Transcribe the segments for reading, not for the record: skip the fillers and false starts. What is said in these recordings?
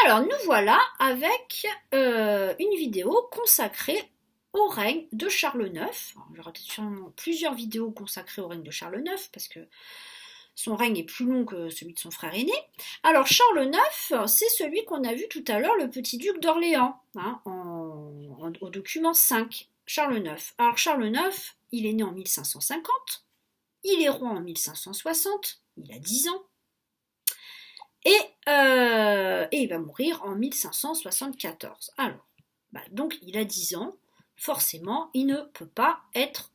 Alors, nous voilà avec une vidéo consacrée au règne de Charles IX. Alors, il y aura peut-être sûrement plusieurs vidéos consacrées au règne de Charles IX, parce que son règne est plus long que celui de son frère aîné. Alors, Charles IX, c'est celui qu'on a vu tout à l'heure, le petit duc d'Orléans, hein, au document 5. Charles IX. Alors, Charles IX, il est né en 1550, il est roi en 1560, il a 10 ans. Et il va mourir en 1574. Alors, donc il a 10 ans, forcément, il ne peut pas être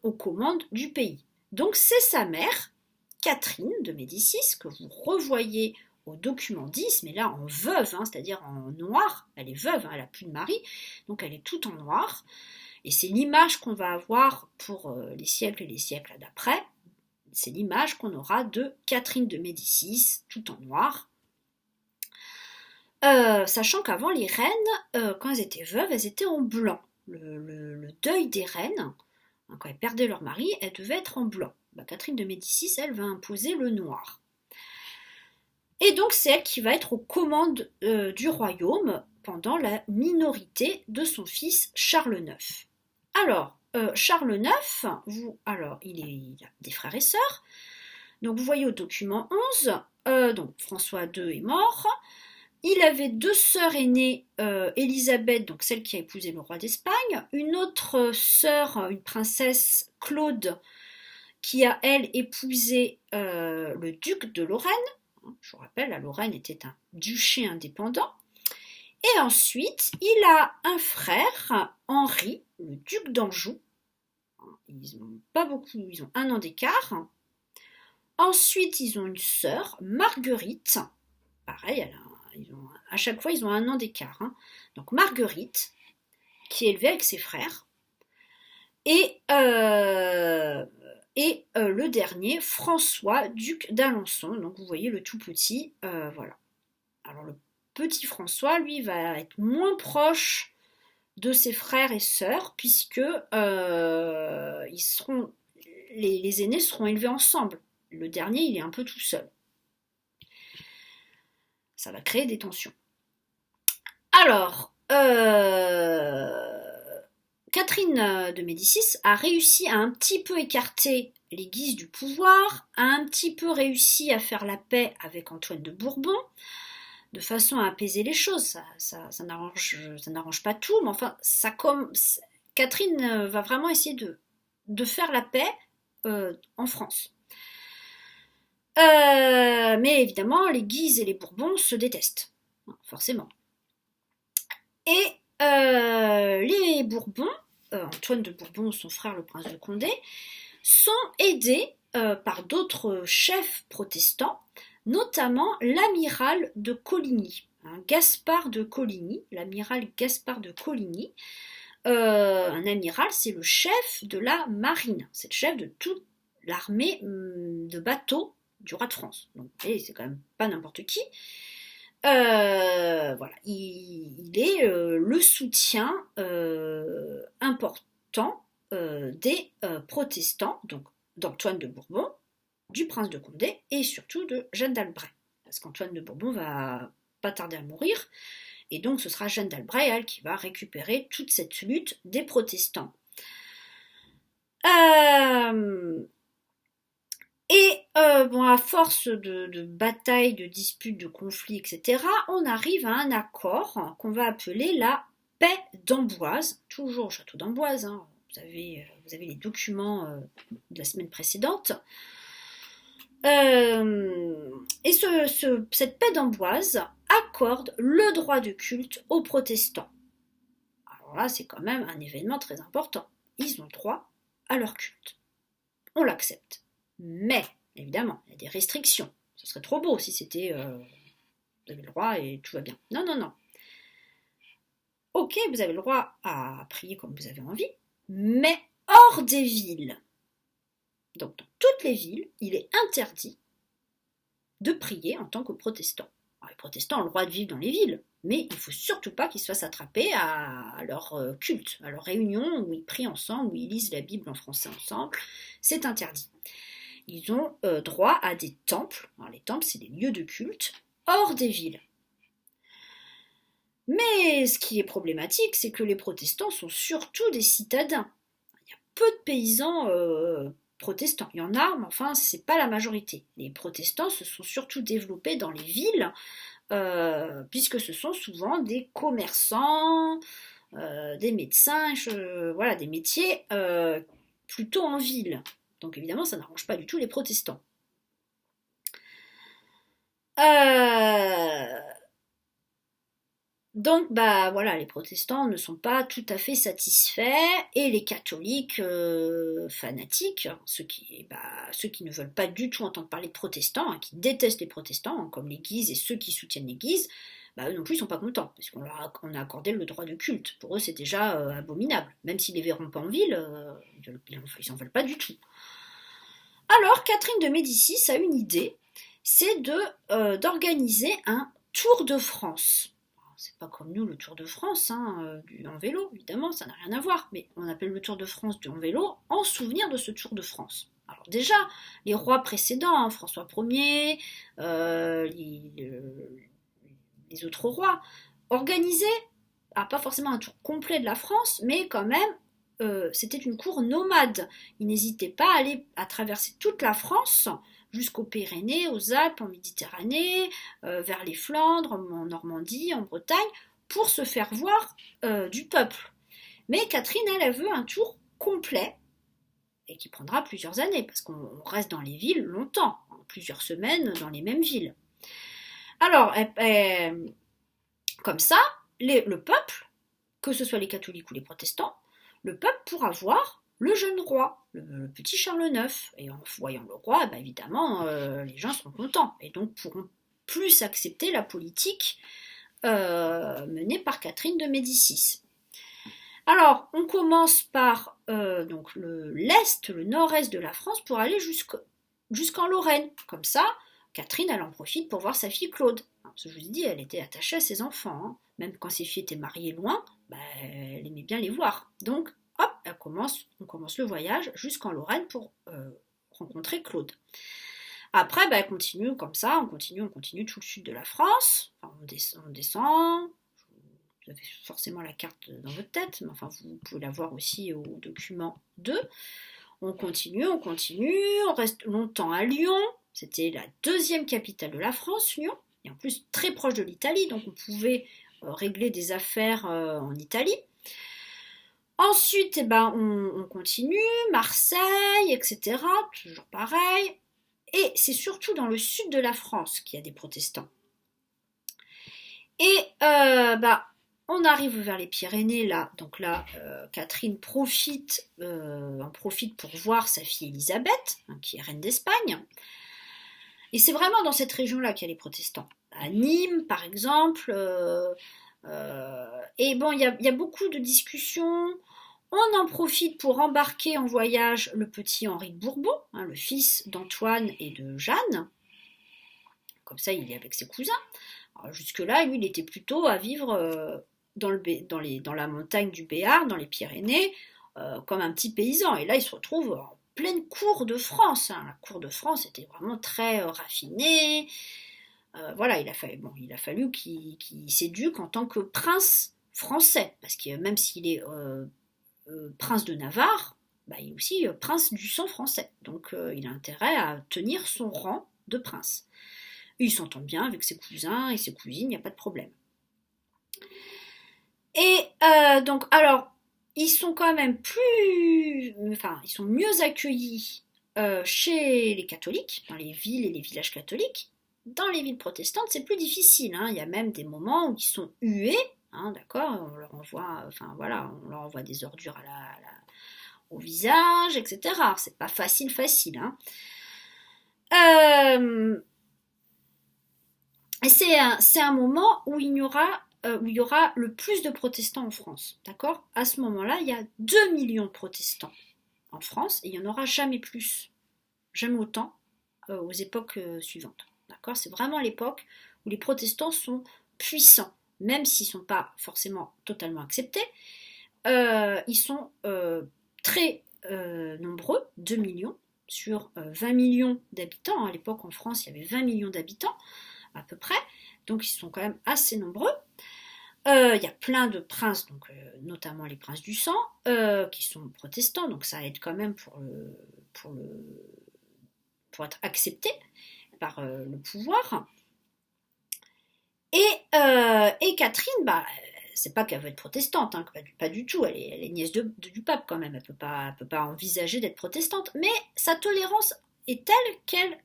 aux commandes du pays. Donc c'est sa mère, Catherine de Médicis, que vous revoyez au document 10, mais là en veuve, hein, c'est-à-dire en noir. Elle est veuve, hein, elle n'a plus de mari, donc elle est toute en noir. Et c'est l'image qu'on va avoir pour les siècles et les siècles d'après. C'est l'image qu'on aura de Catherine de Médicis, tout en noir. Sachant qu'avant, les reines, quand elles étaient veuves, elles étaient en blanc. Le deuil des reines, hein, quand elles perdaient leur mari, elles devaient être en blanc. Catherine de Médicis, elle, va imposer le noir. Et donc, c'est elle qui va être aux commandes du royaume pendant la minorité de son fils Charles IX. Alors, Charles IX, il a des frères et sœurs. Donc, vous voyez au document 11, donc François II est mort. Il avait deux sœurs aînées, Élisabeth, donc celle qui a épousé le roi d'Espagne, une autre sœur, une princesse, Claude, qui a, elle, épousé le duc de Lorraine. Je vous rappelle, la Lorraine était un duché indépendant. Et ensuite, il a un frère, Henri, le duc d'Anjou. Ils n'ont pas beaucoup, ils ont 1 an d'écart. Ensuite, ils ont une sœur, Marguerite. Pareil, à chaque fois, ils ont 1 an d'écart. Hein. Donc Marguerite, qui est élevée avec ses frères. Et le dernier, François, duc d'Alençon. Donc vous voyez le tout petit. Voilà. Alors le petit François, lui, va être moins proche de ses frères et sœurs, puisque les aînés seront élevés ensemble. Le dernier, il est un peu tout seul. Ça va créer des tensions. Alors, Catherine de Médicis a réussi à un petit peu écarter les Guises du pouvoir, a un petit peu réussi à faire la paix avec Antoine de Bourbon, de façon à apaiser les choses. Ça n'arrange pas tout, mais enfin, Catherine va vraiment essayer de faire la paix en France. Mais évidemment, les Guises et les Bourbons se détestent, forcément. Et les Bourbons, Antoine de Bourbon, son frère le prince de Condé, sont aidés par d'autres chefs protestants, notamment l'amiral de Coligny, hein, Gaspard de Coligny, l'amiral Gaspard de Coligny. Un amiral, c'est le chef de la marine, c'est le chef de toute l'armée de bateaux du roi de France. Donc, c'est quand même pas n'importe qui. Voilà, il est le soutien important des protestants, donc d'Antoine de Bourbon, du prince de Condé et surtout de Jeanne d'Albret. Parce qu'Antoine de Bourbon va pas tarder à mourir, et donc ce sera Jeanne d'Albret, elle, qui va récupérer toute cette lutte des protestants. À force de batailles, de disputes, de conflits, etc., on arrive à un accord qu'on va appeler la paix d'Amboise, toujours au château d'Amboise, hein. Vous avez les documents de la semaine précédente. Cette paix d'Amboise accorde le droit de culte aux protestants. Alors là, c'est quand même un événement très important. Ils ont droit à leur culte. On l'accepte. Mais, évidemment, il y a des restrictions. Ce serait trop beau si c'était vous avez le droit et tout va bien. Non, non, non. Ok, vous avez le droit à prier comme vous avez envie, mais hors des villes. Donc, dans toutes les villes, il est interdit de prier en tant que protestant. Alors, les protestants ont le droit de vivre dans les villes, mais il ne faut surtout pas qu'ils se fassent attraper à leur culte, à leur réunion où ils prient ensemble, où ils lisent la Bible en français ensemble. C'est interdit. Ils ont droit à des temples. Alors, les temples, c'est des lieux de culte hors des villes. Mais ce qui est problématique, c'est que les protestants sont surtout des citadins. Il y a peu de paysans protestants. Il y en a, mais enfin, c'est pas la majorité. Les protestants se sont surtout développés dans les villes, puisque ce sont souvent des commerçants, des médecins, voilà, des métiers plutôt en ville. Donc évidemment, ça n'arrange pas du tout les protestants. Euh, Donc, bah voilà, les protestants ne sont pas tout à fait satisfaits et les catholiques fanatiques, ceux qui ne veulent pas du tout entendre parler de protestants, hein, qui détestent les protestants, hein, comme l'Église et ceux qui soutiennent l'Église, bah, eux non plus ils sont pas contents, parce on a accordé le droit de culte. Pour eux, c'est déjà abominable. Même s'ils les verront pas en ville, ils n'en veulent pas du tout. Alors, Catherine de Médicis a une idée, c'est d'organiser un Tour de France. C'est pas comme nous le Tour de France hein, en vélo, évidemment, ça n'a rien à voir, mais on appelle le Tour de France en vélo en souvenir de ce Tour de France. Alors déjà, les rois précédents, hein, François Ier, les autres rois, organisaient, pas forcément un tour complet de la France, mais quand même, c'était une cour nomade. Ils n'hésitaient pas à traverser toute la France jusqu'aux Pyrénées, aux Alpes, en Méditerranée, vers les Flandres, en Normandie, en Bretagne, pour se faire voir du peuple. Mais Catherine, elle veut un tour complet et qui prendra plusieurs années, parce qu'on reste dans les villes longtemps, plusieurs semaines dans les mêmes villes. Alors, comme ça, le peuple, que ce soit les catholiques ou les protestants, le peuple pourra voir le jeune roi, le petit Charles IX. Et en voyant le roi, bah évidemment, les gens seront contents et donc pourront plus accepter la politique menée par Catherine de Médicis. Alors, on commence par donc l'est, le nord-est de la France pour aller jusqu'en Lorraine. Comme ça, Catherine, elle en profite pour voir sa fille Claude. Parce que je vous ai dit, elle était attachée à ses enfants. Hein. Même quand ses filles étaient mariées loin, bah, elle aimait bien les voir. Donc, hop, on commence le voyage jusqu'en Lorraine pour rencontrer Claude. Après, bah, elle continue comme ça, on continue tout le sud de la France. Enfin, on descend. Vous avez forcément la carte dans votre tête, mais enfin, vous pouvez la voir aussi au document 2. On continue, on reste longtemps à Lyon. C'était la deuxième capitale de la France, Lyon, et en plus très proche de l'Italie, donc on pouvait régler des affaires en Italie. Ensuite, eh ben, on continue, Marseille, etc. Toujours pareil. Et c'est surtout dans le sud de la France qu'il y a des protestants. Et bah, on arrive vers les Pyrénées, là. Donc là, Catherine en profite pour voir sa fille Élisabeth, hein, qui est reine d'Espagne. Et c'est vraiment dans cette région-là qu'il y a les protestants. À Nîmes, par exemple. Et bon, il y a beaucoup de discussions. On en profite pour embarquer en voyage le petit Henri de Bourbon, hein, le fils d'Antoine et de Jeanne. Comme ça, il est avec ses cousins. Alors, jusque-là, lui, il était plutôt à vivre dans la montagne du Béarn, dans les Pyrénées, comme un petit paysan. Et là, il se retrouve en pleine cour de France. Hein. La cour de France était vraiment très raffinée. Voilà, il a fallu qu'il s'éduque en tant que prince français. Parce que même s'il est prince de Navarre, bah, il est aussi prince du sang français. Donc il a intérêt à tenir son rang de prince. Il s'entend bien avec ses cousins et ses cousines, il n'y a pas de problème. Et donc, alors, ils sont quand même ils sont mieux accueillis chez les catholiques, dans les villes et les villages catholiques. Dans les villes protestantes, c'est plus difficile. Hein. Il y a même des moments où ils sont hués, hein, d'accord, on leur envoie des ordures au visage, etc. C'est pas facile. Hein. Et c'est un moment où il y aura le plus de protestants en France, d'accord. À ce moment-là, il y a 2 millions de protestants en France et il n'y en aura jamais plus, jamais autant aux époques suivantes, d'accord. C'est vraiment l'époque où les protestants sont puissants, même s'ils ne sont pas forcément totalement acceptés, ils sont très nombreux, 2 millions sur 20 millions d'habitants. À l'époque en France, il y avait 20 millions d'habitants à peu près, donc ils sont quand même assez nombreux. Il y a plein de princes, donc, notamment les princes du sang, qui sont protestants, donc ça aide quand même pour, le, pour être accepté par le pouvoir. Et Catherine, bah, c'est pas qu'elle veut être protestante, hein, pas du tout, elle est nièce du pape quand même, elle peut pas envisager d'être protestante, mais sa tolérance est telle qu'elle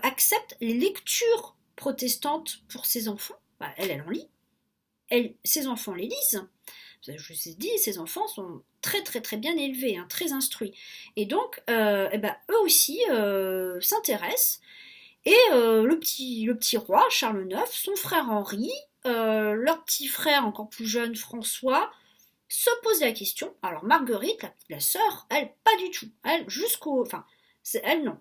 accepte les lectures protestantes pour ses enfants. Bah, elle en lit, ses enfants les lisent. Je vous ai dit, ses enfants sont très très très bien élevés, hein, très instruits. Et donc, eh ben, eux aussi s'intéressent. Et le petit roi, Charles IX, son frère Henri, leur petit frère encore plus jeune, François, se pose la question. Alors Marguerite, la sœur, elle, pas du tout. Elle, enfin, elle non.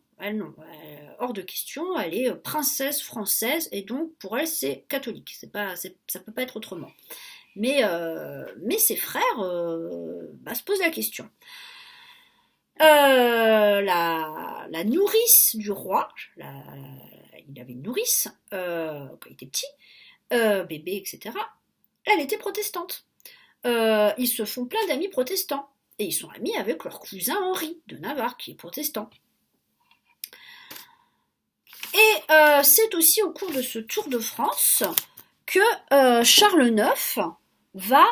Hors de question, elle est princesse française, et donc pour elle, c'est catholique. Ça peut pas être autrement. Mais ses frères se posent la question. La nourrice du roi, il avait une nourrice quand il était petit, bébé, etc. Elle était protestante. Ils se font plein d'amis protestants. Et ils sont amis avec leur cousin Henri de Navarre, qui est protestant. Et c'est aussi au cours de ce Tour de France que Charles IX va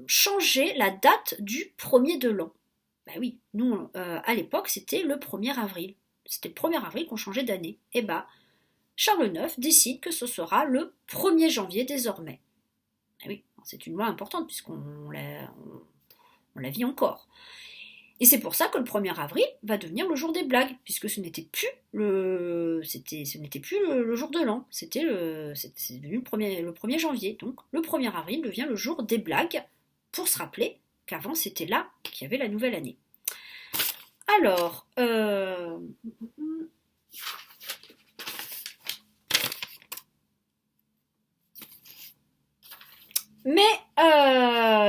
changer la date du 1er de l'an. Ben oui, nous, à l'époque, c'était le 1er avril. C'était le 1er avril qu'on changeait d'année. Et bah, Charles IX décide que ce sera le 1er janvier désormais. Ben oui, c'est une loi importante puisqu'on la vit encore. Et c'est pour ça que le 1er avril va devenir le jour des blagues, puisque ce n'était plus le jour de l'an, c'est devenu le 1er janvier. Donc le 1er avril devient le jour des blagues, pour se rappeler qu'avant c'était là qu'il y avait la nouvelle année. Alors,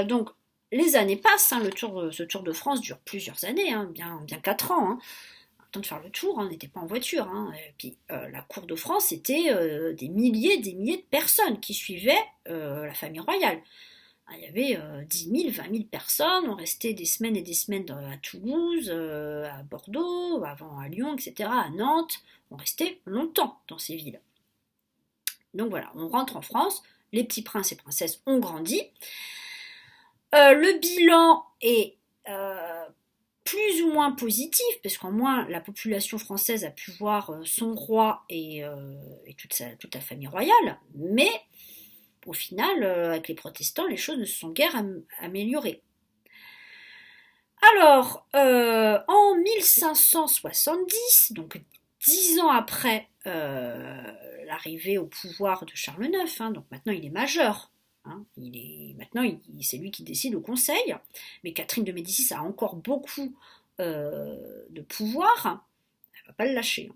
donc les années passent, hein, ce Tour de France dure plusieurs années, hein, bien 4 ans. Hein. Le temps de faire le tour, hein, on n'était pas en voiture. Hein. Et puis la cour de France, c'était des milliers de personnes qui suivaient la famille royale. Il y avait 10 000, 20 000 personnes, on restait des semaines et des semaines à Toulouse, à Bordeaux, avant à Lyon, etc., à Nantes. On restait longtemps dans ces villes. Donc voilà, on rentre en France, les petits princes et princesses ont grandi. Le bilan est plus ou moins positif, parce qu'en moins la population française a pu voir son roi et toute la famille royale, mais au final, avec les protestants, les choses ne se sont guère améliorées. Alors, en 1570, donc 10 ans après l'arrivée au pouvoir de Charles IX, hein, donc maintenant il est majeur, hein, maintenant c'est lui qui décide au conseil, mais Catherine de Médicis a encore beaucoup de pouvoir, elle ne va pas le lâcher. Hein.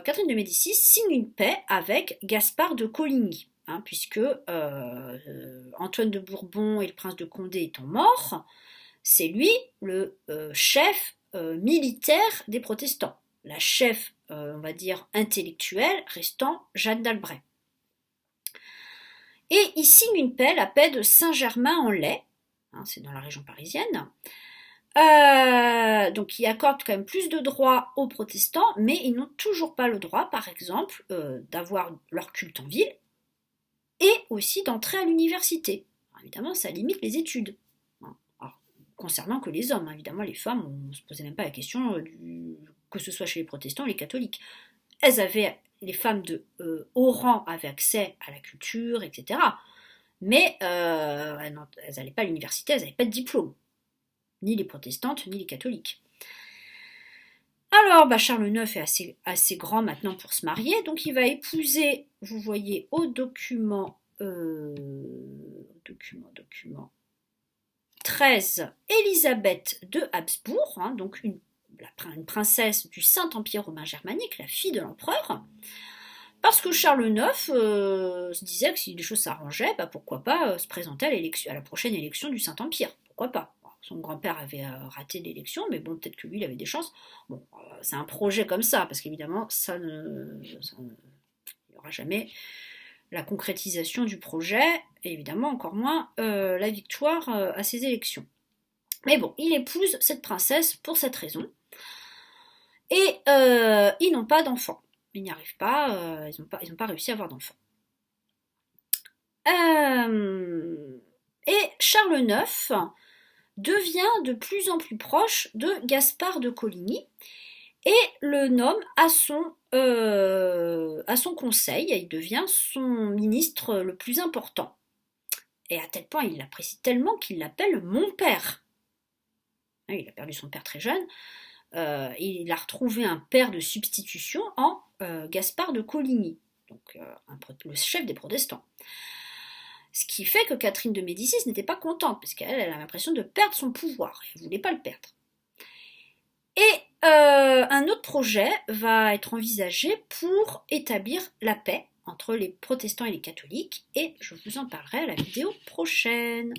Catherine de Médicis signe une paix avec Gaspard de Coligny, hein, puisque Antoine de Bourbon et le prince de Condé étant morts, c'est lui le chef militaire des protestants, la chef, on va dire, intellectuelle restant Jeanne d'Albret. Et il signe une paix, la paix de Saint-Germain-en-Laye, hein, c'est dans la région parisienne. Donc il accorde quand même plus de droits aux protestants, mais ils n'ont toujours pas le droit, par exemple, d'avoir leur culte en ville et aussi d'entrer à l'université. Alors, évidemment, ça limite les études. Alors, concernant que les hommes, évidemment, les femmes, on ne se posait même pas la question que ce soit chez les protestants ou les catholiques. Les femmes de haut rang avaient accès à la culture, etc. Mais elles n'allaient pas à l'université, elles n'avaient pas de diplôme. Ni les protestantes, ni les catholiques. Alors, Charles IX est assez grand maintenant pour se marier, donc il va épouser, vous voyez au document 13, Élisabeth de Habsbourg, hein, donc une princesse du Saint-Empire romain germanique, la fille de l'empereur, parce que Charles IX se disait que si les choses s'arrangeaient, pourquoi pas se présenter à la prochaine élection du Saint-Empire, pourquoi pas. Son grand-père avait raté l'élection, mais bon, peut-être que lui, il avait des chances. Bon, c'est un projet comme ça, parce qu'évidemment, n'aura jamais la concrétisation du projet, et évidemment encore moins la victoire à ces élections. Mais bon, il épouse cette princesse pour cette raison, et ils n'ont pas d'enfants. Ils n'y arrivent pas, ils n'ont pas réussi à avoir d'enfants. Et Charles IX devient de plus en plus proche de Gaspard de Coligny et le nomme à son conseil. Il devient son ministre le plus important. Et à tel point, il l'apprécie tellement qu'il l'appelle mon père. Il a perdu son père très jeune. Il a retrouvé un père de substitution en Gaspard de Coligny, donc le chef des protestants. Ce qui fait que Catherine de Médicis n'était pas contente, parce qu'elle a l'impression de perdre son pouvoir, et elle ne voulait pas le perdre. Et un autre projet va être envisagé pour établir la paix entre les protestants et les catholiques, et je vous en parlerai à la vidéo prochaine.